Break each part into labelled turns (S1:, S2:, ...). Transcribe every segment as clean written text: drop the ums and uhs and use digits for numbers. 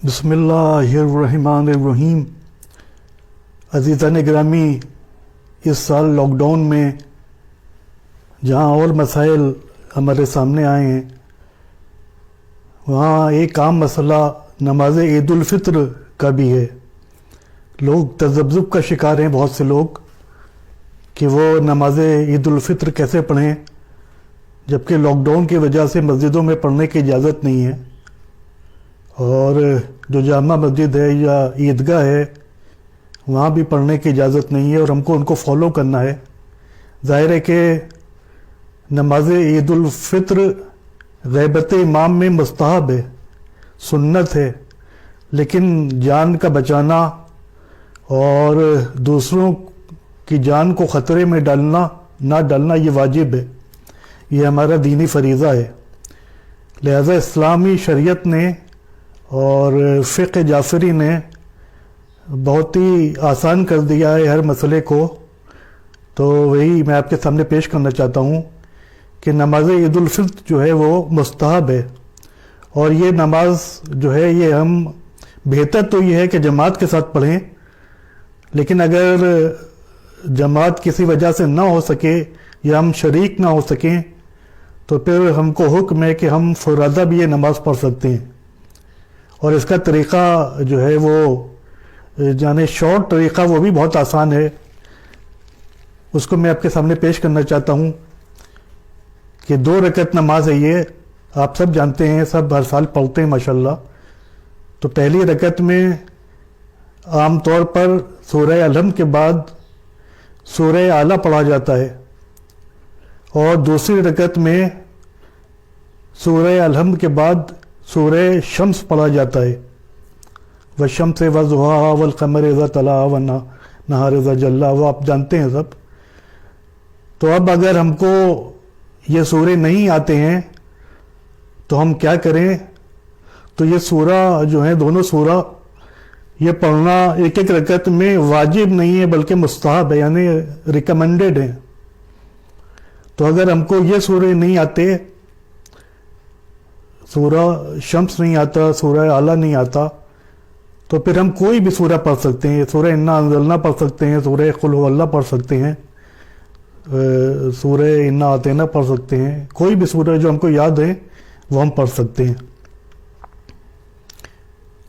S1: बिस्मिल्लाहिर्रहमानिर्रहीम। अज़ीज़ान ग्रामी, इस साल लॉकडाउन में जहाँ और मसाइल हमारे सामने आए हैं, वहाँ एक आम मसला नमाज ईद उल फित्र का भी है। लोग तज़ब्ज़ुब का शिकार हैं, बहुत से लोग, कि वो नमाज ईद उल फित्र कैसे पढ़ें, जबकि लॉकडाउन की वजह से मस्जिदों में पढ़ने की इजाज़त नहीं है और जो जामा मस्जिद है या ईदगाह है वहाँ भी पढ़ने की इजाज़त नहीं है और हमको उनको फॉलो करना है। ज़ाहिर है कि नमाज ईद उल फित्र ग़ैबत इमाम में मुस्तहब है, सुन्नत है, लेकिन जान का बचाना और दूसरों की जान को ख़तरे में ना डालना ये वाजिब है, ये हमारा दीनी फरीज़ा है। लिहाजा इस्लामी शरीयत ने और फ़िक़्ह जाफ़री ने बहुत ही आसान कर दिया है हर मसले को। तो वही मैं आपके सामने पेश करना चाहता हूँ कि नमाज ईद उल फित्र जो है वो मुस्तहब है और ये नमाज जो है ये हम बेहतर तो ये है कि जमात के साथ पढ़ें, लेकिन अगर जमात किसी वजह से ना हो सके या हम शरीक ना हो सकें तो फिर हमको हुक्म है कि हम फुरादा भी ये नमाज़ पढ़ सकते हैं। और इसका तरीक़ा जो है वो जाने शॉर्ट तरीक़ा वो भी बहुत आसान है, उसको मैं आपके सामने पेश करना चाहता हूँ कि 2 रकत नमाज है, ये आप सब जानते हैं, सब हर साल पढ़ते हैं माशाल्लाह। तो पहली रकत में आम तौर पर सूरह अलहम के बाद सूरह आला पढ़ा जाता है और दूसरी रकत में सूरह अलहम के बाद सूरह शम्स पढ़ा जाता है। वशम्स वज़ुहाहा वल क़मर इज़ा तला व नहार इज़ा जल्ला, वो आप जानते हैं सब। तो अब अगर हमको ये सूरे नहीं आते हैं तो हम क्या करें? तो ये सूरा जो है, दोनों सूरा ये पढ़ना एक एक रकत में वाजिब नहीं है बल्कि मुस्तहब है, यानी रिकमेंडेड है। तो अगर हमको ये सूरे नहीं आते, सूरह शम्स नहीं आता, सूरह आला नहीं आता, तो फिर हम कोई भी सूरह पढ़ सकते हैं। सूरह इन्ना अंज़लना पढ़ सकते हैं, सूरह कुल हुवल्लाह पढ़ सकते हैं, सूरह इन्ना आतेना पढ़ सकते हैं, कोई भी सूरह जो हमको याद है वो हम पढ़ सकते हैं।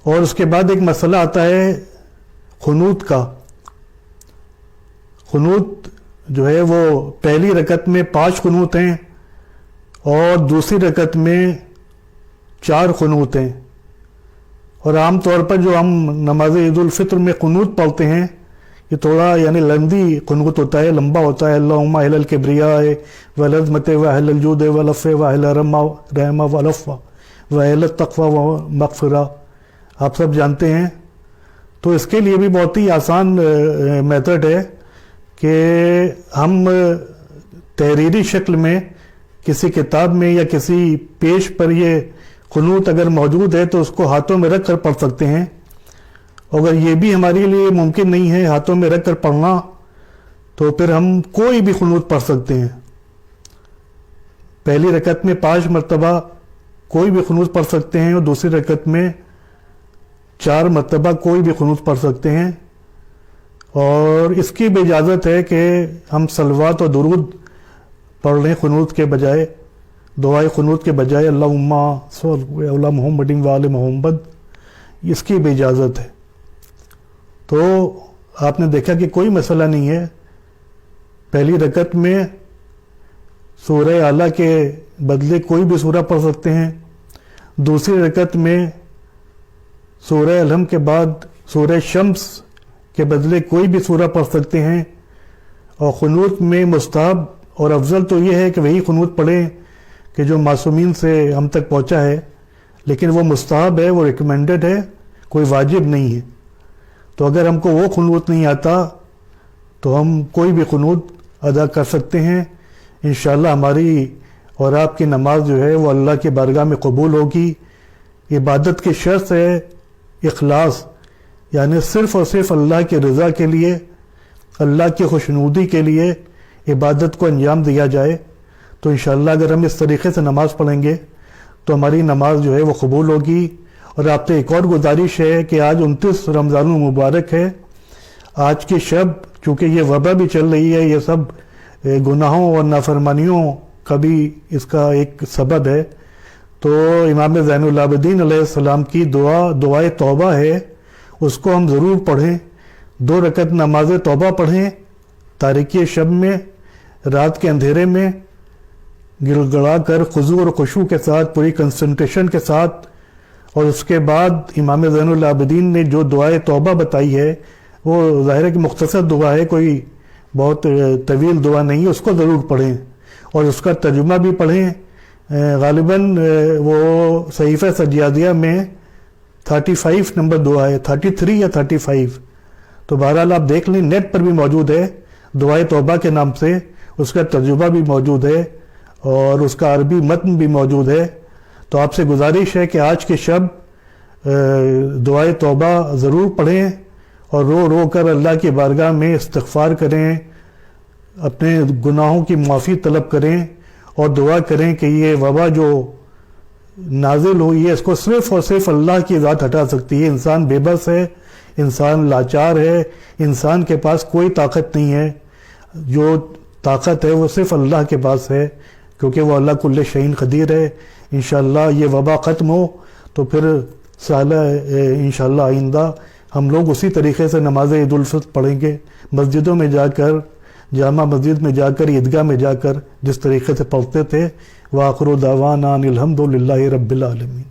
S1: और उसके बाद एक मसला आता है खुनूत का। खुनूत जो है वो पहली रकत में 5 खुनूत हैं और दूसरी रकत में 4 खुनूत हैं। और आम तौर पर जो हम नमाज ईद उल फित्र में खुनूत पढ़ते हैं ये थोड़ा यानी लंबी खुनूत होता है, लंबा होता है। अल्लाहुम्मा अहलल किब्रिया वल अज़मत व अहलल जुद वल अफ़्व व अहलल रहमा वल अफ़्व व अहलल तक़वा व मग़फ़िरा, आप सब जानते हैं। तो इसके लिए भी बहुत ही आसान मेथड है कि हम तहरीरी शक्ल में किसी किताब में या किसी पेज पर ये खुनूत अगर मौजूद है तो उसको हाथों में रख कर पढ़ सकते हैं। अगर ये भी हमारे लिए मुमकिन नहीं है हाथों में रख कर पढ़ना, तो फिर हम कोई भी खुनूत पढ़ सकते हैं। पहली रकत में 5 मरतबा कोई भी खुनूत पढ़ सकते हैं और दूसरी रकत में 4 मरतबा कोई भी खुनूत पढ़ सकते हैं। और इसकी भी इजाज़त है कि हम सलवात और दुरूद पढ़ लें खुनूत के बजाय, दुआए खुनूत के बजाय अल्लाहुम्मा सल्लि अला मुहम्मदिन व आले मुहम्मद, इसकी भी इजाज़त है। तो आपने देखा कि कोई मसला नहीं है। पहली रकत में सूरह आला के बदले कोई भी सूरह पढ़ सकते हैं, दूसरी रकत में सूरह अलहम के बाद सूरह शम्स के बदले कोई भी सूरह पढ़ सकते हैं। और खुनूत में मुस्तहब और अफजल तो ये है कि वही खुनूत पढ़ें कि जो मासूमीन से हम तक पहुंचा है, लेकिन वो मुस्तहब है, वो रिकमेंडेड है, कोई वाजिब नहीं है। तो अगर हमको वो खुनूत नहीं आता तो हम कोई भी खुनूत अदा कर सकते हैं। इंशाअल्लाह हमारी और आपकी नमाज जो है वो अल्लाह की बारगाह में कबूल होगी। इबादत की शर्त है इखलास, यानी सिर्फ़ और सिर्फ अल्लाह की रज़ा के लिए, अल्लाह की खुशनुदी के लिए इबादत को अंजाम दिया जाए। तो इंशाअल्लाह अगर हम इस तरीक़े से नमाज़ पढ़ेंगे तो हमारी नमाज जो है वो कबूल होगी اور آپ سے ایک اور گزارش ہے کہ آج 29 رمضان المبارک ہے. آج کی شب چونکہ یہ وبا بھی چل رہی ہے, یہ سب گناہوں اور نافرمانیوں کا بھی اس کا ایک سبب ہے, تو امام زین العابدین علیہ السلام کی دعائے توبہ ہے, اس کو ہم ضرور پڑھیں. 2 رکعت نماز توبہ پڑھیں تاریکی شب میں, رات کے اندھیرے میں گڑ گڑا کر خضوع اور خشوع کے ساتھ, پوری کنسنٹریشن کے ساتھ. اور اس کے بعد امام زین العابدین نے جو دعائے توبہ بتائی ہے وہ ظاہر ہے کہ مختصر دعا ہے, کوئی بہت طویل دعا نہیں ہے, اس کو ضرور پڑھیں اور اس کا ترجمہ بھی پڑھیں. غالباً وہ صحیفہ سجادیہ میں 35 نمبر دعا ہے, 33 یا 35, تو بہرحال آپ دیکھ لیں, نیٹ پر بھی موجود ہے دعائے توبہ کے نام سے, اس کا ترجمہ بھی موجود ہے اور اس کا عربی متن بھی موجود ہے. تو آپ سے گزارش ہے کہ آج کی شب دعائے توبہ ضرور پڑھیں اور رو رو کر اللہ کی بارگاہ میں استغفار کریں, اپنے گناہوں کی معافی طلب کریں اور دعا کریں کہ یہ وبا جو نازل ہوئی ہے اس کو صرف اور صرف اللہ کی ذات ہٹا سکتی ہے. انسان بے بس ہے, انسان لاچار ہے, انسان کے پاس کوئی طاقت نہیں ہے, جو طاقت ہے وہ صرف اللہ کے پاس ہے کیونکہ وہ اللہ کل شیء قدیر ہے. انشاءاللہ یہ وبا ختم ہو تو پھر سالہ انشاءاللہ آئندہ ہم لوگ اسی طریقے سے نماز عید الفطر پڑھیں گے, مسجدوں میں جا کر, جامع مسجد میں جا کر, عیدگاہ میں جا کر جس طریقے سے پڑھتے تھے. وآخر دعوانا ان الحمد للہ رب العالمین.